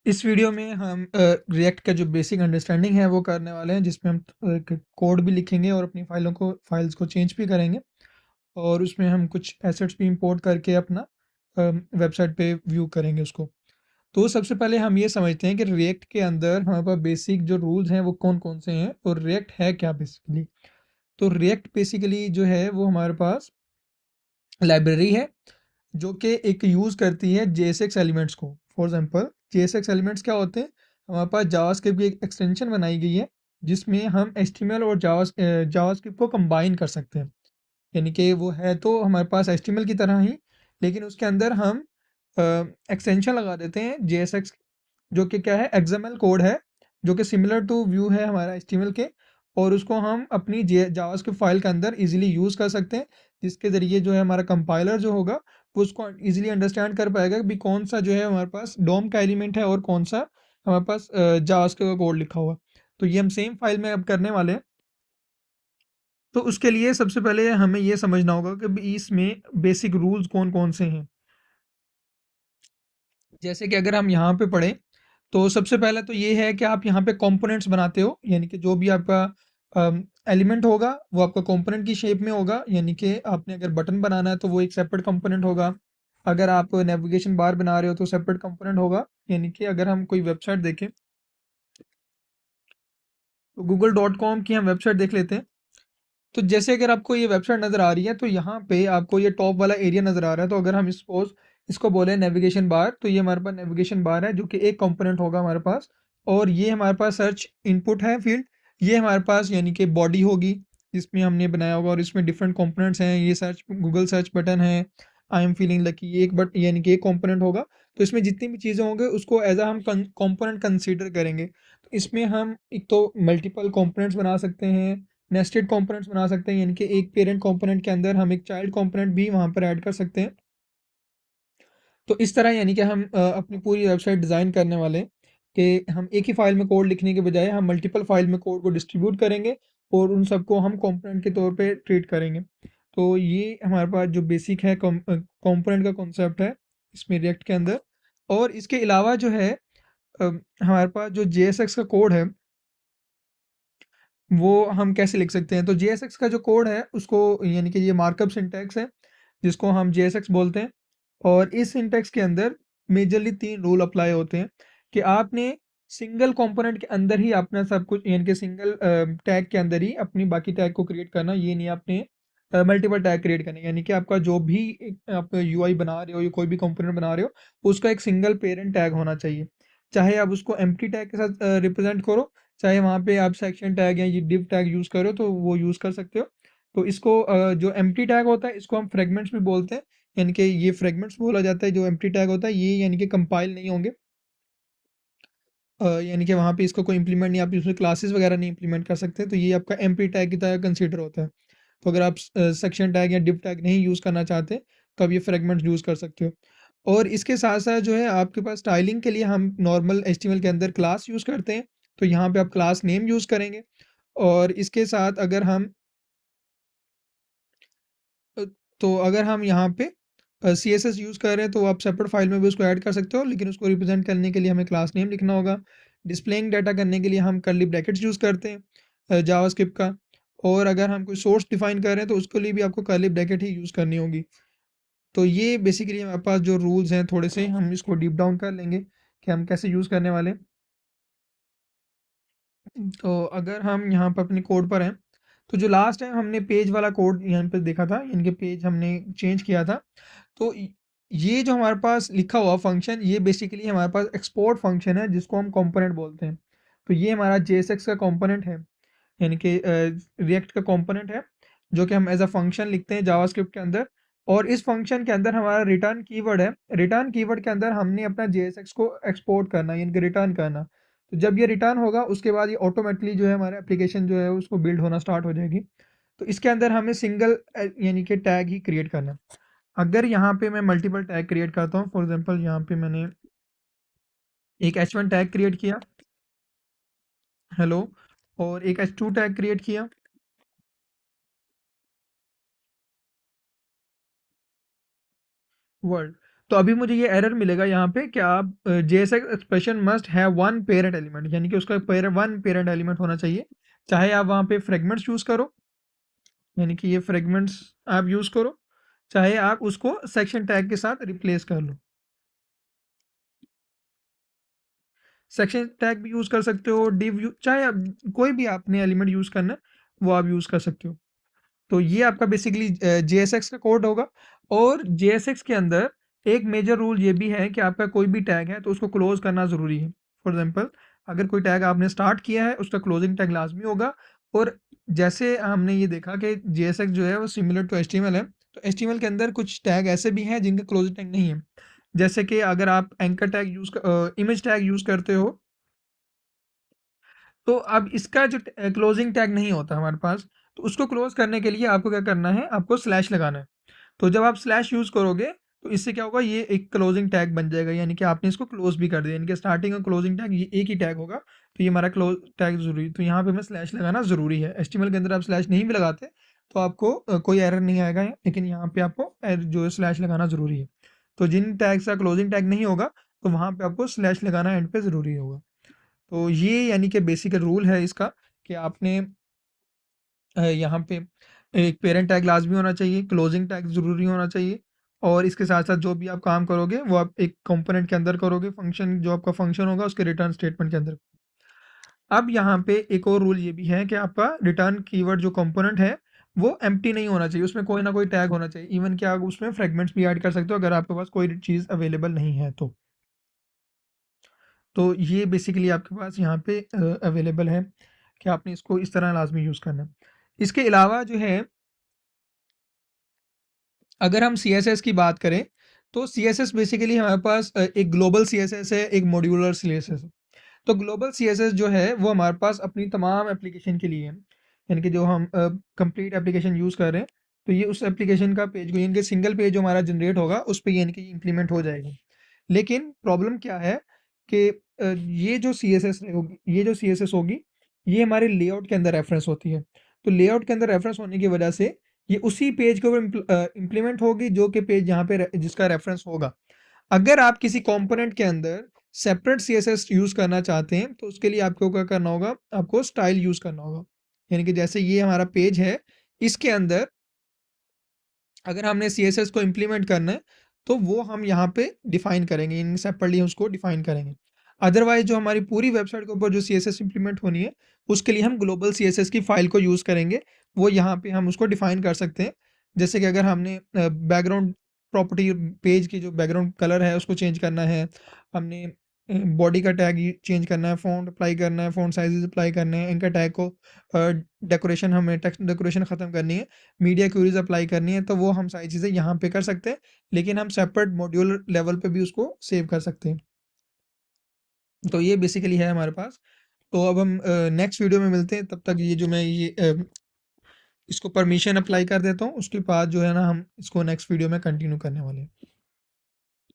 इस वीडियो में हम रिएक्ट का जो बेसिक अंडरस्टैंडिंग है वो करने वाले हैं, जिसमें हम एक कोड भी लिखेंगे और अपनी फाइल्स को चेंज भी करेंगे। और उसमें हम कुछ एसेट्स भी इंपोर्ट करके अपना वेबसाइट पे व्यू करेंगे उसको। तो सबसे पहले हम ये समझते हैं कि रिएक्ट के अंदर हमारे पास बेसिक जो रूल्स हैं वो कौन कौन से हैं और रिएक्ट है क्या बेसिकली। तो रिएक्ट बेसिकली जो है वो हमारे पास लाइब्रेरी है जो कि एक यूज़ करती है JSX एलिमेंट्स को। फॉर एग्जांपल JSX एलिमेंट्स क्या होते हैं? हमारे पास जावास्क्रिप्ट की एक एक्सटेंशन बनाई गई है जिसमें हम HTML और जावास्क्रिप्ट को कंबाइन कर सकते हैं। यानी कि वो है तो हमारे पास HTML की तरह ही, लेकिन उसके अंदर हम एक्सटेंशन लगा देते हैं JSX, जो कि क्या है, XML कोड है जो कि सिमिलर टू व्यू है हमारा HTML के। और उसको हम अपनी जावास्क्रिप्ट फाइल के अंदर इजीली यूज़ कर सकते हैं, जिसके ज़रिए जो है हमारा कंपाइलर जो होगा वो उसको इजीली अंडरस्टैंड कर पाएगा कि कौन सा जो है हमारे पास डोम का एलिमेंट है और कौन सा हमारे पास जावास्क्रिप्ट का कोड लिखा हुआ। तो ये हम सेम फाइल में अब करने वाले हैं। तो उसके लिए सबसे पहले हमें ये समझना होगा कि इसमें बेसिक रूल्स कौन कौन से हैं। जैसे कि अगर हम यहाँ पे पढ़ें तो सबसे पहले तो ये है कि आप यहाँ पे कंपोनेंट्स बनाते हो, यानी कि जो भी आपका एलिमेंट होगा वो आपका कंपोनेंट की शेप में होगा। यानी कि आपने अगर बटन बनाना है तो वो एक सेपरेट कंपोनेंट होगा। अगर आप नेविगेशन बार बना रहे हो तो सेपरेट कंपोनेंट होगा। यानी कि अगर हम कोई वेबसाइट देखें तो google.com की हम वेबसाइट देख लेते हैं। तो जैसे अगर आपको ये वेबसाइट नज़र आ रही है तो यहाँ पे आपको ये टॉप वाला एरिया नज़र आ रहा है। तो अगर हम इसको बोले नेविगेशन बार, तो ये हमारे पास नेविगेशन बार है जो कि एक कंपोनेंट होगा हमारे पास। और ये हमारे पास सर्च इनपुट है फील्ड। ये हमारे पास यानी कि बॉडी होगी जिसमें हमने बनाया होगा, और इसमें डिफरेंट कंपोनेंट्स हैं। ये सर्च गूगल सर्च बटन है, आई एम फीलिंग लकी, ये एक बट यानी कि एक कंपोनेंट होगा। तो इसमें जितनी भी चीज़ें होंगे उसको एज हम कंपोनेंट कंसीडर करेंगे। तो इसमें हम एक तो मल्टीपल कंपोनेंट्स बना सकते हैं, नेस्टेड कंपोनेंट्स बना सकते हैं, यानी कि एक पेरेंट कंपोनेंट के अंदर हम एक चाइल्ड कंपोनेंट भी वहाँ पर ऐड कर सकते हैं। तो इस तरह यानी कि हम अपनी पूरी वेबसाइट डिज़ाइन करने वाले हैं कि हम एक ही फाइल में कोड लिखने के बजाय हम मल्टीपल फाइल में कोड को डिस्ट्रीब्यूट करेंगे और उन सबको हम कंपोनेंट के तौर पे ट्रीट करेंगे। तो ये हमारे पास जो बेसिक है कंपोनेंट का कॉन्सेप्ट है इसमें रिएक्ट के अंदर। और इसके अलावा जो है हमारे पास जो JSX का कोड है वो हम कैसे लिख सकते हैं। तो JSX का जो कोड है उसको, यानी कि ये मार्कअप सिंटैक्स है जिसको हम JSX बोलते हैं। और इस सिंटैक्स के अंदर मेजरली 3 रूल अप्लाई होते हैं कि आपने सिंगल कंपोनेंट के अंदर ही अपना सब कुछ, यानी कि सिंगल टैग के अंदर ही अपनी बाकी टैग को क्रिएट करना। ये नहीं आपने मल्टीपल टैग क्रिएट करने, यानी कि आपका जो भी आप यूआई बना रहे हो या कोई भी कंपोनेंट बना रहे हो उसका एक सिंगल पेरेंट टैग होना चाहिए। चाहे आप उसको एम्प्टी टैग के साथ रिप्रेजेंट करो, चाहे वहाँ पे आप सेक्शन टैग या ये डिव टैग यूज़ करो तो वो यूज़ कर सकते हो। तो इसको जो एम्प्टी टैग होता है इसको हम फ्रेगमेंट्स भी बोलते हैं। यानी कि ये फ्रेगमेंट्स बोला जाता है। जो एम्प्टी टैग होता है ये यानी कि कंपाइल नहीं होंगे, यानी कि वहाँ पे इसका कोई इंप्लीमेंट नहीं, आप इसमें क्लासेस वगैरह नहीं इंप्लीमेंट कर सकते। तो ये आपका एम्प्टी टैग की तरह कंसीडर होता है। तो अगर आप सेक्शन टैग या डिव टैग नहीं यूज़ करना चाहते तो आप ये फ्रेगमेंट्स यूज़ कर सकते हो। और इसके साथ साथ जो है आपके पास स्टाइलिंग के लिए हम नॉर्मल HTML के अंदर क्लास यूज़ करते हैं। तो यहाँ पे आप क्लास नेम यूज़ करेंगे। और इसके साथ अ, तो अगर हम यहाँ पे CSS यूज़ कर रहे हैं तो आप सेपरेट फाइल में भी उसको ऐड कर सकते हो, लेकिन उसको रिप्रेजेंट करने के लिए हमें क्लास नेम लिखना होगा। डिस्प्लेइंग डाटा करने के लिए हम कर्ली ब्रैकेट्स यूज़ करते हैं जावास्क्रिप्ट का। और अगर हम कोई सोर्स डिफाइन कर रहे हैं तो उसके लिए भी आपको कर्ली ब्रैकेट ही यूज़ करनी होगी। तो ये बेसिकली हमारे पास जो रूल्स हैं थोड़े से, हम इसको डीप डाउन कर लेंगे कि हम कैसे यूज़ करने वाले हैं। तो अगर हम यहाँ पर अपने कोड पर हैं तो जो लास्ट टाइम हमने पेज वाला कोड यहाँ पे देखा था, यानी कि पेज हमने चेंज किया था। तो ये जो हमारे पास लिखा हुआ फंक्शन ये बेसिकली हमारे पास एक्सपोर्ट फंक्शन है जिसको हम कंपोनेंट बोलते हैं। तो ये हमारा JSX का कंपोनेंट है, यानी कि रिएक्ट का कंपोनेंट है जो कि हम एज अ फंक्शन लिखते हैं जावास्क्रिप्ट के अंदर। और इस फंक्शन के अंदर हमारा रिटर्न कीवर्ड है। रिटर्न कीवर्ड के अंदर हमने अपना JSX को एक्सपोर्ट करना, यानी कि रिटर्न करना। तो जब ये रिटर्न होगा उसके बाद ये ऑटोमेटिकली जो है हमारा एप्लीकेशन जो है उसको बिल्ड होना स्टार्ट हो जाएगी। तो इसके अंदर हमें सिंगल यानी कि टैग ही क्रिएट करना है। अगर यहाँ पे मैं मल्टीपल टैग क्रिएट करता हूँ, फॉर एग्जांपल यहाँ पे मैंने एक H1 टैग क्रिएट किया, हेलो, और एक H2 टैग क्रिएट किया, वर्ल्ड। तो अभी मुझे ये एरर मिलेगा यहाँ पे कि आप JSX expression must have one parent element, यानी कि उसका वन पेरेंट एलिमेंट होना चाहिए। चाहे आप वहाँ पे फ्रेगमेंट्स यूज़ करो, यानी कि ये फ्रेगमेंट्स आप यूज़ करो, चाहे आप उसको सेक्शन टैग के साथ रिप्लेस कर लो। सेक्शन टैग भी यूज़ कर सकते हो, डिव चाहे आप कोई भी आपने एलिमेंट यूज़ करना है वो आप यूज़ कर सकते हो। तो ये आपका बेसिकली JSX का कोड होगा। और JSX के अंदर एक मेजर रूल ये भी है कि आपका कोई भी टैग है तो उसको क्लोज करना ज़रूरी है। फॉर एग्जांपल, अगर कोई टैग आपने स्टार्ट किया है उसका क्लोजिंग टैग लाजमी होगा। और जैसे हमने ये देखा कि JSX जो है वो सिमिलर टू HTML है, तो HTML के अंदर कुछ टैग ऐसे भी हैं जिनका क्लोजिंग टैग नहीं है। जैसे कि अगर आप anchor tag image tag use करते हो, तो अब इसका जो क्लोजिंग टैग नहीं होता हमारे पास, तो उसको क्लोज करने के लिए आपको क्या करना है, आपको स्लैश लगाना है। तो जब आप स्लैश यूज़ करोगे तो इससे क्या होगा, ये एक क्लोजिंग टैग बन जाएगा, यानी कि आपने इसको क्लोज भी कर दिया, यानी कि स्टार्टिंग और क्लोजिंग टैग ये एक ही टैग होगा। तो ये हमारा क्लोज टैग ज़रूरी, तो यहाँ पे हमें स्लैश लगाना ज़रूरी है। HTML के अंदर आप स्लैश नहीं भी लगाते तो आपको कोई एरर नहीं आएगा, लेकिन यहाँ पे आपको जो है स्लैश लगाना ज़रूरी है। तो जिन टैग्स का क्लोजिंग टैग नहीं होगा तो वहाँ पे आपको स्लैश लगाना एंड पे ज़रूरी होगा। तो ये यानी कि बेसिक रूल है इसका, कि आपने यहाँ पे एक पेरेंट टैग लाज़मी होना चाहिए, क्लोजिंग टैग ज़रूरी होना चाहिए, और इसके साथ-साथ जो भी आप काम करोगे वो आप एक कंपोनेंट के अंदर करोगे, फंक्शन जो आपका फंक्शन होगा उसके रिटर्न स्टेटमेंट के अंदर। अब यहाँ पे एक और रूल ये भी है कि आपका रिटर्न कीवर्ड जो कंपोनेंट है वो एम्प्टी नहीं होना चाहिए, उसमें कोई ना कोई टैग होना चाहिए। इवन कि आप उसमें फ्रेगमेंट्स भी ऐड कर सकते हो अगर आपके पास कोई चीज़ अवेलेबल नहीं है तो। तो ये बेसिकली आपके पास यहाँ पे अवेलेबल है कि आपने इसको इस तरह लाज़मी यूज़ करना है। इसके अलावा जो है, अगर हम CSS की बात करें, तो CSS बेसिकली हमारे पास एक ग्लोबल CSS है, एक मॉड्यूलर CSS है। तो ग्लोबल CSS जो है वो हमारे पास अपनी तमाम एप्लीकेशन के लिए है, यानी कि जो हम कंप्लीट एप्लीकेशन यूज़ कर रहे हैं, तो ये उस एप्लीकेशन का पेज, यानी कि सिंगल पेज जो हमारा जनरेट होगा उस पे यानी कि इम्प्लीमेंट हो जाएगा। लेकिन प्रॉब्लम क्या है कि ये जो CSS होगी, ये हमारे लेआउट के अंदर रेफरेंस होती है। तो लेआउट के अंदर रेफरेंस होने की वजह से ये उसी पेज के ऊपर इम्प्लीमेंट होगी जो कि पेज यहाँ पे जिसका रेफरेंस होगा। अगर आप किसी कंपोनेंट के अंदर सेपरेट CSS यूज़ करना चाहते हैं तो उसके लिए आपको क्या करना होगा, आपको स्टाइल यूज़ करना होगा। यानी कि जैसे ये हमारा पेज है, इसके अंदर अगर हमने CSS को इम्प्लीमेंट करना है तो वो हम यहाँ पे डिफाइन करेंगे, इन सेपरेटली उसको डिफाइन करेंगे। अदरवाइज जो हमारी पूरी वेबसाइट के ऊपर जो CSS इम्प्लीमेंट होनी है उसके लिए हम ग्लोबल CSS की फाइल को यूज़ करेंगे, वो यहाँ पे हम उसको डिफाइन कर सकते हैं। जैसे कि अगर हमने बैकग्राउंड प्रॉपर्टी, पेज की जो बैकग्राउंड कलर है उसको चेंज करना है, हमने बॉडी का टैग चेंज करना है, फ़ॉन्ट अप्लाई करना है, फ़ॉन्ट साइज़ अप्लाई करने हैं, इनका टैग को डेकोरेशन, हमें टेक्स्ट डेकोरेशन ख़त्म करनी है, मीडिया क्यूरीज अप्लाई करनी है, तो वो हम सारी चीज़ें यहाँ पे कर सकते हैं। लेकिन हम सेपरेट मॉड्यूल लेवल पे भी उसको सेव कर सकते हैं। तो ये बेसिकली है हमारे पास। तो अब हम नेक्स्ट वीडियो में मिलते हैं, तब तक ये जो मैं ये इसको परमिशन अप्लाई कर देता हूँ, उसके बाद जो है ना हम इसको नेक्स्ट वीडियो में कंटिन्यू करने वाले हैं।